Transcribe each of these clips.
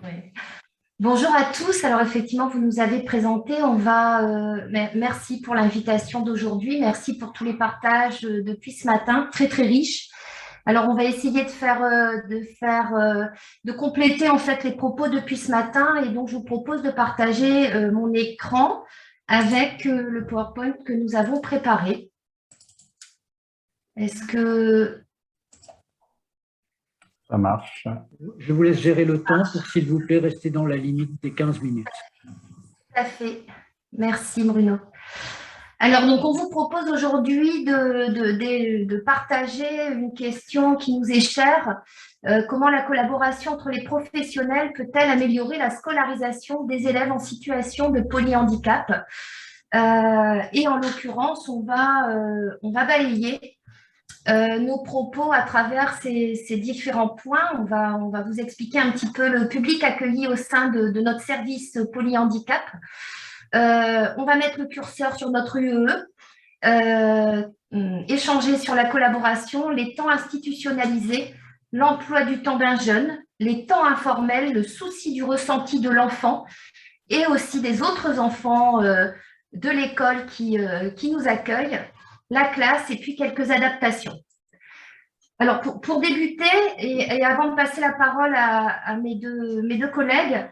Oui. Bonjour à tous. Alors effectivement, vous nous avez présenté. Merci pour l'invitation d'aujourd'hui. Merci pour tous les partages depuis ce matin, très très riches. Alors on va essayer de compléter en fait les propos depuis ce matin. Et donc je vous propose de partager mon écran avec le PowerPoint que nous avons préparé. Est-ce que Ça marche. Je vous laisse gérer le temps pour, s'il vous plaît, rester dans la limite des 15 minutes. Tout à fait. Merci Bruno. Alors, donc, on vous propose aujourd'hui de partager une question qui nous est chère. Comment la collaboration entre les professionnels peut-elle améliorer la scolarisation des élèves en situation de polyhandicap? Et en l'occurrence, on va balayer nos propos à travers ces différents points. On va vous expliquer un petit peu le public accueilli au sein de notre service polyhandicap. On va mettre le curseur sur notre UE, échanger sur la collaboration, les temps institutionnalisés, l'emploi du temps d'un jeune, les temps informels, le souci du ressenti de l'enfant et aussi des autres enfants de l'école qui nous accueillent, la classe et puis quelques adaptations. Alors, pour débuter et avant de passer la parole à mes deux collègues,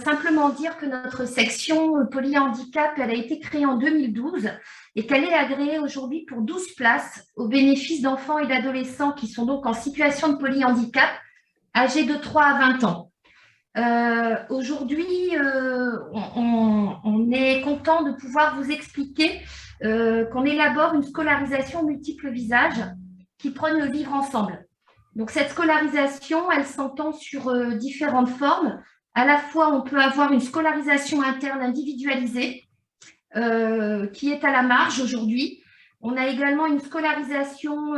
simplement dire que notre section polyhandicap, elle a été créée en 2012 et qu'elle est agréée aujourd'hui pour 12 places au bénéfice d'enfants et d'adolescents qui sont donc en situation de polyhandicap, âgés de 3 à 20 ans. Aujourd'hui, on est content de pouvoir vous expliquer qu'on élabore une scolarisation multiples visages qui prône le vivre ensemble. Donc, cette scolarisation, elle s'entend sur différentes formes. À la fois, on peut avoir une scolarisation interne individualisée qui est à la marge aujourd'hui. On a également une scolarisation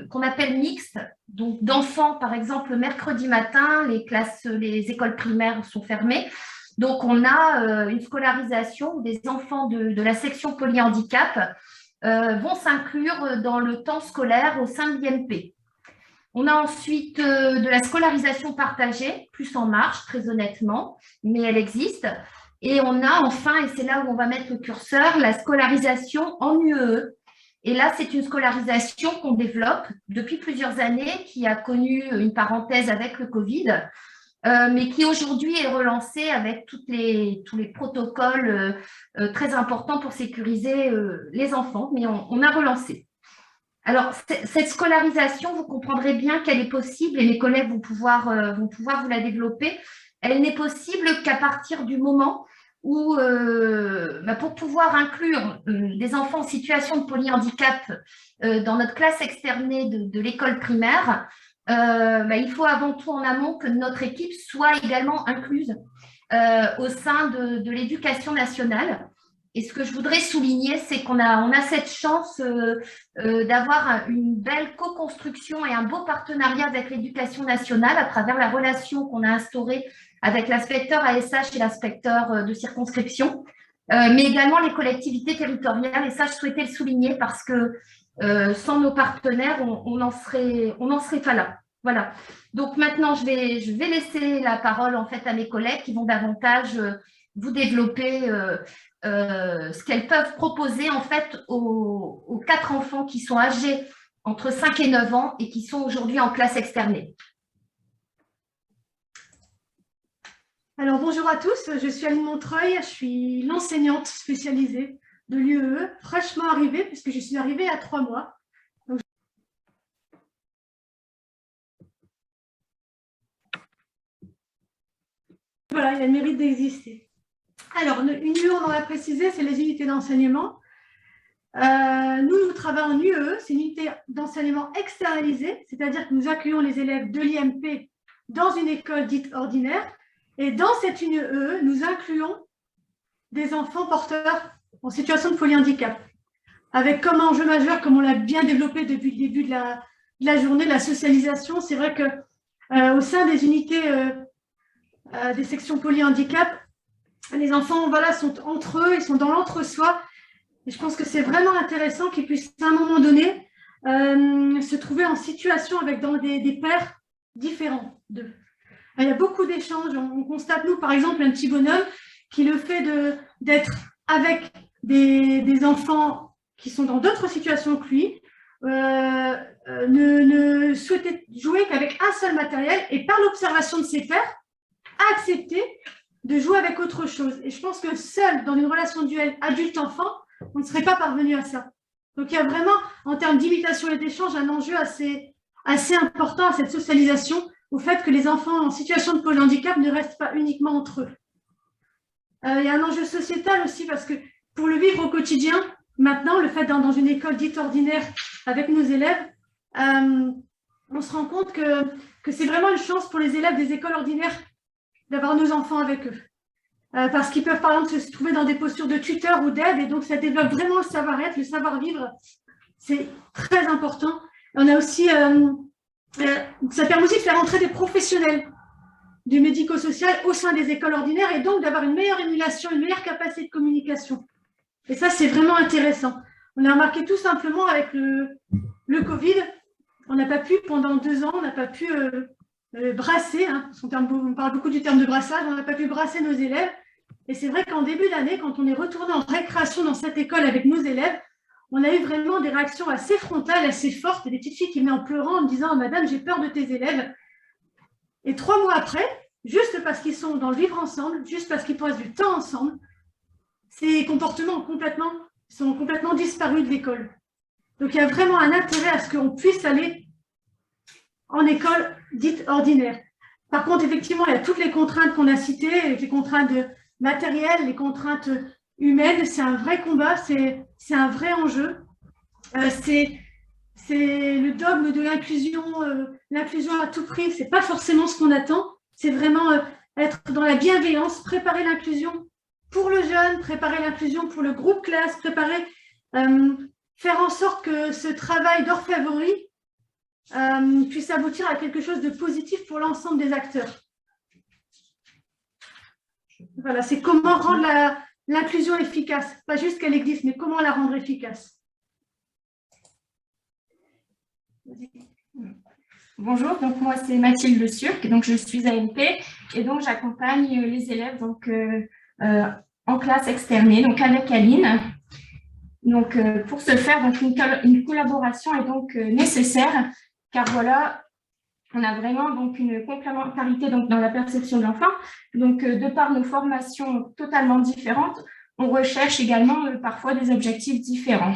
qu'on appelle mixte, donc d'enfants, par exemple, le mercredi matin, les écoles primaires sont fermées. Donc, on a une scolarisation où des enfants de la section polyhandicap vont s'inclure dans le temps scolaire au sein de l'IMP. On a ensuite de la scolarisation partagée, plus en marche, très honnêtement, mais elle existe. Et on a enfin, et c'est là où on va mettre le curseur, la scolarisation en UEE. Et là, c'est une scolarisation qu'on développe depuis plusieurs années, qui a connu une parenthèse avec le Covid, mais qui aujourd'hui est relancée avec tous les protocoles très importants pour sécuriser les enfants, mais on a relancé. Alors, cette scolarisation, vous comprendrez bien qu'elle est possible, et mes collègues vont pouvoir vous la développer. Elle n'est possible qu'à partir du moment où, pour pouvoir inclure des enfants en situation de polyhandicap dans notre classe externée de l'école primaire, il faut avant tout en amont que notre équipe soit également incluse au sein de l'éducation nationale. Et ce que je voudrais souligner, c'est qu'on a cette chance d'avoir une belle co-construction et un beau partenariat avec l'éducation nationale à travers la relation qu'on a instaurée avec l'inspecteur ASH et l'inspecteur de circonscription, mais également les collectivités territoriales. Et ça, je souhaitais le souligner parce que sans nos partenaires, on n'en serait pas là. Voilà. Donc maintenant, je vais laisser la parole en fait à mes collègues qui vont davantage vous développer ce qu'elles peuvent proposer en fait aux 4 enfants qui sont âgés entre 5 et 9 ans et qui sont aujourd'hui en classe externée. Alors bonjour à tous, je suis Aline Montreuil, je suis l'enseignante spécialisée de l'UEE, fraîchement arrivée puisque je suis arrivée à 3 mois. Donc, voilà, il a le mérite d'exister. Alors, une UE, on en a précisé, c'est les unités d'enseignement. Nous travaillons en UEE, c'est une unité d'enseignement externalisée, c'est-à-dire que nous accueillons les élèves de l'IMP dans une école dite ordinaire. Et dans cette UEE, nous incluons des enfants porteurs en situation de polyhandicap, avec comme enjeu majeur, comme on l'a bien développé depuis le début de la journée, la socialisation. C'est vrai qu'au sein des unités des sections polyhandicap, les enfants sont entre eux, ils sont dans l'entre-soi. Et je pense que c'est vraiment intéressant qu'ils puissent à un moment donné se trouver en situation avec des pairs différents d'eux. Il y a beaucoup d'échanges. On constate, nous, par exemple, un petit bonhomme qui, le fait d'être avec des enfants qui sont dans d'autres situations que lui, ne souhaitait jouer qu'avec un seul matériel et par l'observation de ses pairs, a accepté de jouer avec autre chose. Et je pense que seul, dans une relation duel adulte-enfant, on ne serait pas parvenu à ça. Donc, il y a vraiment, en termes d'imitation et d'échange, un enjeu assez important à cette socialisation, au fait que les enfants en situation de polyhandicap ne restent pas uniquement entre eux. Il y a un enjeu sociétal aussi, parce que pour le vivre au quotidien, maintenant, le fait d'être dans une école dite ordinaire avec nos élèves, on se rend compte que c'est vraiment une chance pour les élèves des écoles ordinaires d'avoir nos enfants avec eux. Parce qu'ils peuvent, par exemple, se trouver dans des postures de tuteur ou d'aide, et donc ça développe vraiment le savoir-être, le savoir-vivre. C'est très important. On a aussi, ça permet aussi de faire entrer des professionnels du médico-social au sein des écoles ordinaires, et donc d'avoir une meilleure émulation, une meilleure capacité de communication. Et ça, c'est vraiment intéressant. On a remarqué tout simplement avec le Covid, on n'a pas pu, pendant 2 ans, on n'a pas pu brasser, hein, on parle beaucoup du terme de brassage, on n'a pas pu brasser nos élèves. Et c'est vrai qu'en début d'année, quand on est retourné en récréation dans cette école avec nos élèves, on a eu vraiment des réactions assez frontales, assez fortes, et des petites filles qui venaient en pleurant, en me disant « Madame, j'ai peur de tes élèves ». Et 3 mois après, juste parce qu'ils sont dans le vivre ensemble, juste parce qu'ils passent du temps ensemble, ces comportements sont complètement disparus de l'école. Donc, il y a vraiment un intérêt à ce qu'on puisse aller en école dite ordinaire. Par contre, effectivement, il y a toutes les contraintes qu'on a citées, les contraintes matérielles, les contraintes humaines. C'est un vrai combat, c'est un vrai enjeu. C'est le dogme de l'inclusion, l'inclusion à tout prix. C'est pas forcément ce qu'on attend. C'est vraiment être dans la bienveillance, préparer l'inclusion pour le jeune, préparer l'inclusion pour le groupe classe, faire en sorte que ce travail d'orfèvrerie puisse aboutir à quelque chose de positif pour l'ensemble des acteurs. Voilà, c'est comment rendre l'inclusion efficace. Pas juste qu'elle existe, mais comment la rendre efficace. Bonjour, donc moi c'est Mathilde Le Surc, donc je suis AMP et donc j'accompagne les élèves donc, en classe externée, donc avec Aline. Donc pour ce faire, donc, une collaboration est donc nécessaire, car voilà, on a vraiment donc une complémentarité donc, dans la perception de l'enfant. Donc de par nos formations totalement différentes, on recherche également parfois des objectifs différents.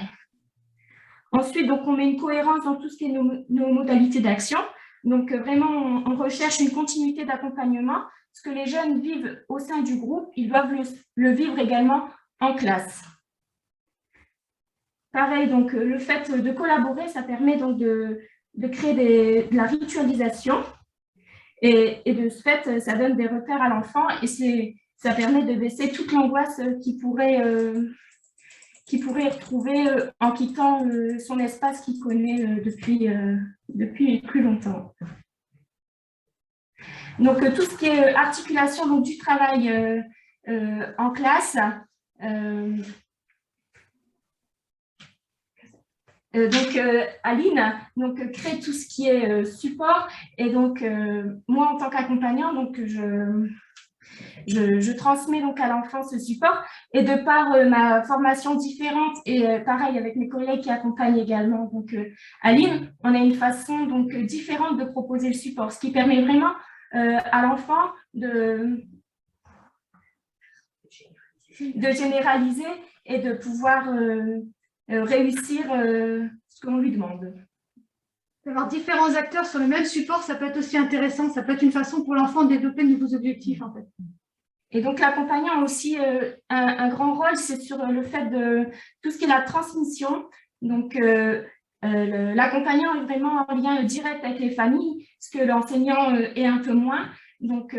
Ensuite, donc, on met une cohérence dans tout ce qui est nos modalités d'action. Donc, vraiment, on recherche une continuité d'accompagnement. Ce que les jeunes vivent au sein du groupe, ils doivent le vivre également en classe. Pareil, donc, le fait de collaborer, ça permet donc de créer de la ritualisation. Et de ce fait, ça donne des repères à l'enfant et ça permet de baisser toute l'angoisse qu'il pourrait retrouver en quittant son espace qu'il connaît depuis plus longtemps. Donc, tout ce qui est articulation donc, du travail en classe, Aline donc, crée tout ce qui est support et donc moi en tant qu'accompagnant, donc je transmets donc à l'enfant ce support et de par ma formation différente et pareil avec mes collègues qui accompagnent également donc Aline, on a une façon donc différente de proposer le support, ce qui permet vraiment à l'enfant de généraliser et de pouvoir réussir ce qu'on lui demande. D'avoir différents acteurs sur le même support, ça peut être aussi intéressant, ça peut être une façon pour l'enfant de développer de nouveaux objectifs en fait. Et donc l'accompagnant a aussi un grand rôle, c'est sur le fait de tout ce qui est la transmission. Donc l'accompagnant est vraiment en lien direct avec les familles, ce que l'enseignant est un peu moins. Donc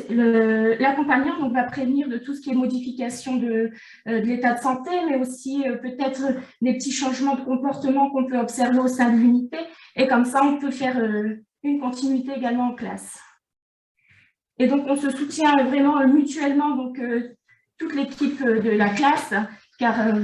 l'accompagnant va prévenir de tout ce qui est modification de l'état de santé, mais aussi peut-être des petits changements de comportement qu'on peut observer au sein de l'unité. Et comme ça, on peut faire une continuité également en classe. Et donc, on se soutient vraiment mutuellement, donc toute l'équipe de la classe, car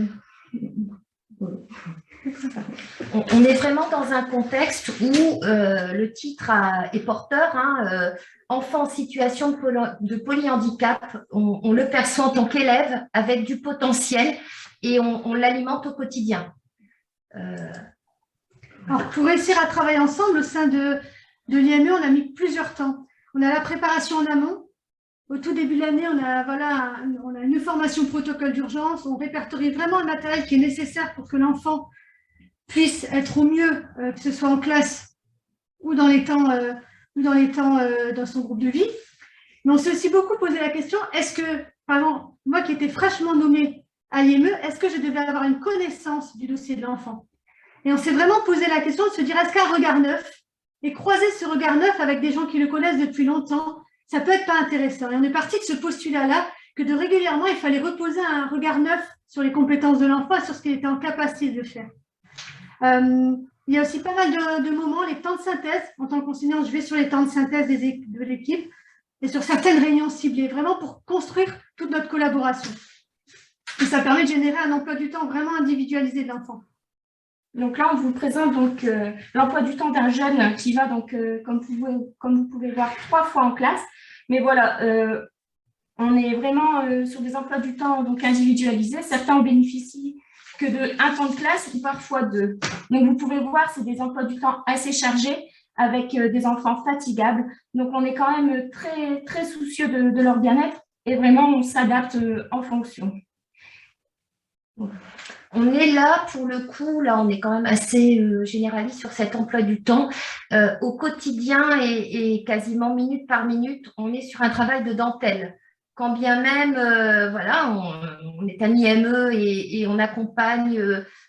On est vraiment dans un contexte où le titre est porteur, hein, enfant en situation de polyhandicap, on le perçoit en tant qu'élève avec du potentiel et on l'alimente au quotidien. Alors, pour réussir à travailler ensemble au sein de l'IME, on a mis plusieurs temps. On a la préparation en amont. Au tout début de l'année, on a une formation protocole d'urgence. On répertorie vraiment le matériel qui est nécessaire pour que l'enfant puisse être au mieux, que ce soit en classe ou dans les temps, dans son groupe de vie. Mais on s'est aussi beaucoup posé la question, est-ce que, par exemple, moi qui étais fraîchement nommée à l'IME, est-ce que je devais avoir une connaissance du dossier de l'enfant? Et on s'est vraiment posé la question de se dire, est-ce qu'un regard neuf, et croiser ce regard neuf avec des gens qui le connaissent depuis longtemps, ça peut être pas intéressant. Et on est parti de ce postulat-là, que de régulièrement, il fallait reposer un regard neuf sur les compétences de l'enfant et sur ce qu'il était en capacité de faire. Il y a aussi pas mal de moments, les temps de synthèse. En tant qu'enseignant, je vais sur les temps de synthèse de l'équipe et sur certaines réunions ciblées, vraiment pour construire toute notre collaboration. Et ça permet de générer un emploi du temps vraiment individualisé de l'enfant. Donc là, on vous présente donc l'emploi du temps d'un jeune qui va donc, comme vous pouvez voir, 3 fois en classe. Mais voilà, on est vraiment sur des emplois du temps donc individualisés. Certains en bénéficient que de 1 temps de classe ou parfois 2. Donc vous pouvez voir, c'est des emplois du temps assez chargés avec des enfants fatigables. Donc on est quand même très, très soucieux de leur bien-être et vraiment on s'adapte en fonction. On est là, pour le coup, là, on est quand même assez généraliste sur cet emploi du temps. Au quotidien et quasiment minute par minute, on est sur un travail de dentelle. Quand bien même, voilà, on est un IME et on accompagne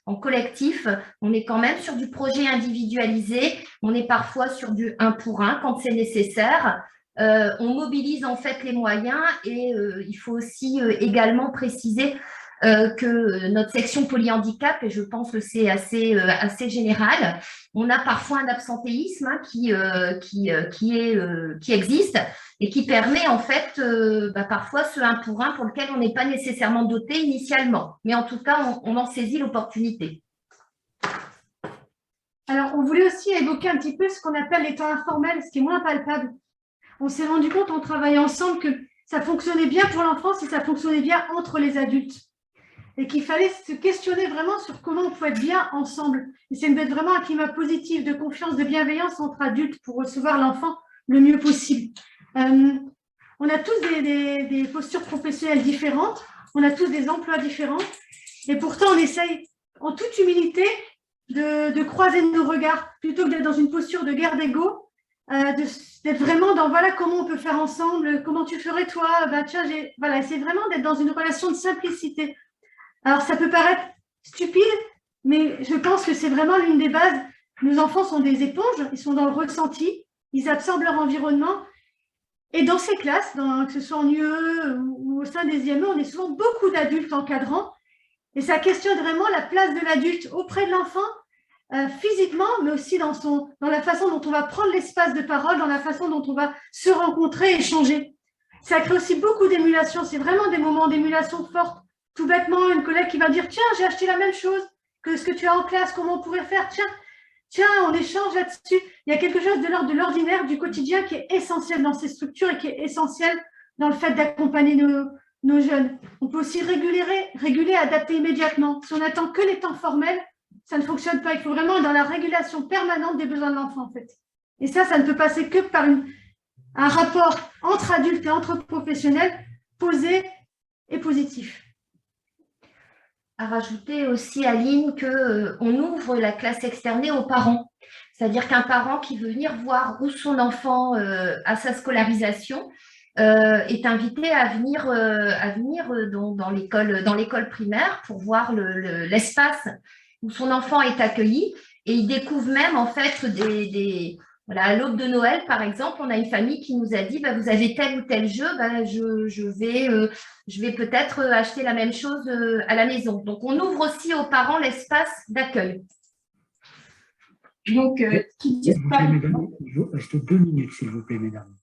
en collectif, on est quand même sur du projet individualisé. On est parfois sur du 1 pour 1 quand c'est nécessaire. On mobilise en fait les moyens et il faut aussi également préciser que notre section polyhandicap, et je pense que c'est assez général, on a parfois un absentéisme qui existe et qui permet en fait parfois ce 1 pour 1 pour lequel on n'est pas nécessairement doté initialement. Mais en tout cas, on en saisit l'opportunité. Alors, on voulait aussi évoquer un petit peu ce qu'on appelle les temps informels, ce qui est moins palpable. On s'est rendu compte en travaillant ensemble que ça fonctionnait bien pour l'enfance et ça fonctionnait bien entre les adultes. Et qu'il fallait se questionner vraiment sur comment on pouvait être bien ensemble. Essayer d'être vraiment un climat positif, de confiance, de bienveillance entre adultes pour recevoir l'enfant le mieux possible. On a tous des postures professionnelles différentes, on a tous des emplois différents, et pourtant on essaye en toute humilité de croiser nos regards, plutôt que d'être dans une posture de guerre d'ego, d'être vraiment dans voilà comment on peut faire ensemble, comment tu ferais toi, tiens, voilà, c'est vraiment d'être dans une relation de simplicité. Alors, ça peut paraître stupide, mais je pense que c'est vraiment l'une des bases. Nos enfants sont des éponges, ils sont dans le ressenti, ils absorbent leur environnement. Et dans ces classes, que ce soit en UE ou au sein des IME, on est souvent beaucoup d'adultes encadrants. Et ça questionne vraiment la place de l'adulte auprès de l'enfant, physiquement, mais aussi dans la façon dont on va prendre l'espace de parole, dans la façon dont on va se rencontrer, échanger. Ça crée aussi beaucoup d'émulation. C'est vraiment des moments d'émulation forte. Tout bêtement, une collègue qui va dire « Tiens, j'ai acheté la même chose que ce que tu as en classe, comment on pourrait faire? Tiens, on échange là-dessus. » Il y a quelque chose de l'ordre de l'ordinaire, du quotidien qui est essentiel dans ces structures et qui est essentiel dans le fait d'accompagner nos jeunes. On peut aussi réguler, adapter immédiatement. Si on attend que les temps formels, ça ne fonctionne pas. Il faut vraiment être dans la régulation permanente des besoins de l'enfant, en fait. Et ça ne peut passer que par un rapport entre adultes et entre professionnels posé et positif. À rajouter aussi, Aline, qu'on ouvre la classe externée aux parents. C'est-à-dire qu'un parent qui veut venir voir où son enfant a sa scolarisation est invité à venir dans l'école primaire pour voir l'espace où son enfant est accueilli. Et il découvre même en fait voilà, à l'aube de Noël, par exemple, on a une famille qui nous a dit vous avez tel ou tel jeu, je vais peut-être acheter la même chose à la maison. Donc, on ouvre aussi aux parents l'espace d'accueil. Donc, il reste 2 minutes, s'il vous plaît, mesdames.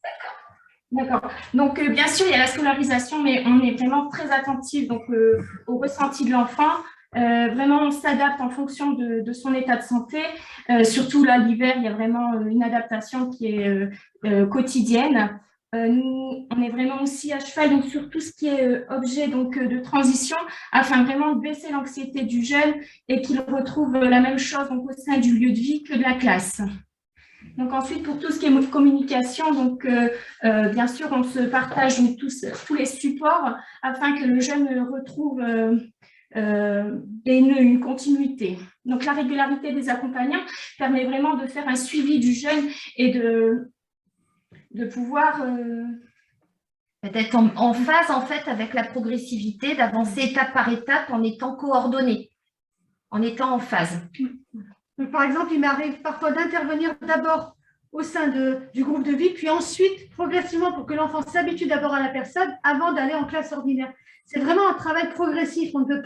D'accord. Donc, bien sûr, il y a la scolarisation, mais on est vraiment très attentif donc, au ressenti de l'enfant. Vraiment, on s'adapte en fonction de son état de santé. Surtout là, l'hiver, il y a vraiment une adaptation qui est quotidienne. Nous, on est vraiment aussi à cheval donc, sur tout ce qui est objet donc, de transition, afin vraiment de baisser l'anxiété du jeune et qu'il retrouve la même chose donc, au sein du lieu de vie que de la classe. Donc ensuite, pour tout ce qui est communication, donc bien sûr, on se partage donc, tous les supports afin que le jeune retrouve une continuité. Donc la régularité des accompagnants permet vraiment de faire un suivi du jeune et de pouvoir… Peut-être en phase en fait avec la progressivité, d'avancer étape par étape en étant coordonné, en étant en phase. Donc, par exemple, il m'arrive parfois d'intervenir d'abord au sein du groupe de vie, puis ensuite, progressivement, pour que l'enfant s'habitue d'abord à la personne avant d'aller en classe ordinaire. C'est vraiment un travail progressif. On ne peut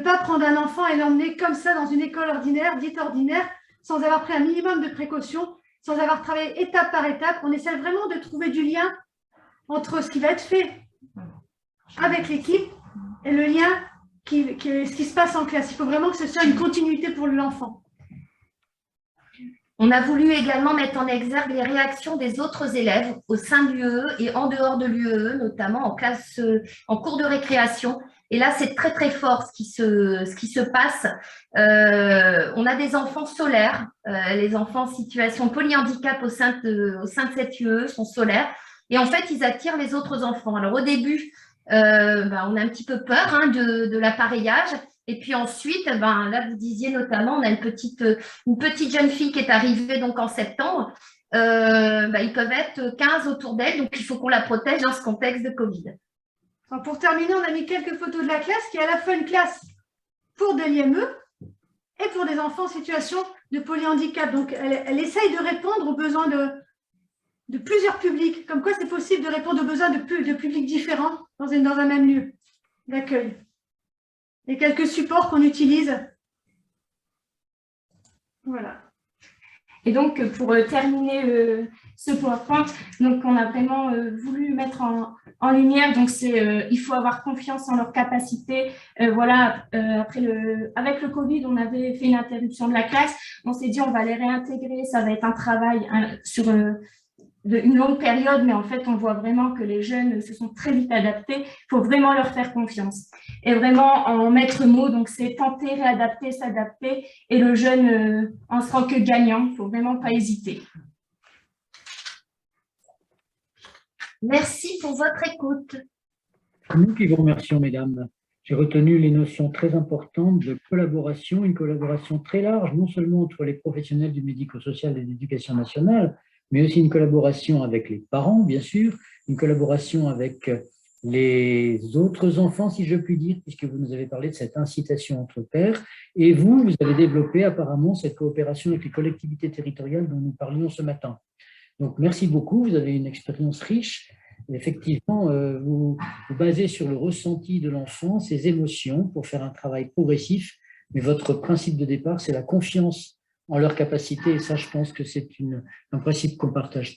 pas prendre un enfant et l'emmener comme ça dans une école ordinaire, dite ordinaire, sans avoir pris un minimum de précautions, sans avoir travaillé étape par étape. On essaie vraiment de trouver du lien entre ce qui va être fait avec l'équipe et le lien ce qui se passe en classe. Il faut vraiment que ce soit une continuité pour l'enfant. On a voulu également mettre en exergue les réactions des autres élèves au sein de l'UEE et en dehors de l'UEE, notamment en classe, en cours de récréation. Et là, c'est très, très fort ce qui se passe. On a des enfants solaires. Les enfants en situation de polyhandicap au sein de cette UE sont solaires. Et en fait, ils attirent les autres enfants. Alors, au début, on a un petit peu peur de l'appareillage. Et puis ensuite, là, vous disiez notamment, on a une petite jeune fille qui est arrivée donc en septembre. Ils peuvent être 15 autour d'elle, donc il faut qu'on la protège dans ce contexte de Covid. Alors, pour terminer, on a mis quelques photos de la classe qui est à la fois une classe pour de l'IME et pour des enfants en situation de polyhandicap. Donc, elle essaye de répondre aux besoins de plusieurs publics. Comme quoi, c'est possible de répondre aux besoins de publics différents dans un même lieu d'accueil. Et quelques supports qu'on utilise. Voilà. Et donc, pour terminer ce PowerPoint, donc on a vraiment voulu mettre en lumière, donc il faut avoir confiance en leurs capacités. Avec le Covid, on avait fait une interruption de la classe. On s'est dit, on va les réintégrer. Ça va être un travail sur une longue période, mais en fait, on voit vraiment que les jeunes se sont très vite adaptés. Il faut vraiment leur faire confiance. Et vraiment, en maître mot, donc c'est tenter, réadapter, s'adapter. Et le jeune en sera que gagnant. Il ne faut vraiment pas hésiter. Merci pour votre écoute. Nous qui vous remercions, mesdames. J'ai retenu les notions très importantes de collaboration, une collaboration très large, non seulement entre les professionnels du médico-social et de l'éducation nationale, mais aussi une collaboration avec les parents, bien sûr, une collaboration avec les autres enfants, si je puis dire, puisque vous nous avez parlé de cette incitation entre pairs, et vous avez développé apparemment cette coopération avec les collectivités territoriales dont nous parlions ce matin. Donc, merci beaucoup, vous avez une expérience riche. Effectivement, vous basez sur le ressenti de l'enfant, ses émotions, pour faire un travail progressif, mais votre principe de départ, c'est la confiance en leur capacité, et ça, je pense que c'est un principe qu'on partage.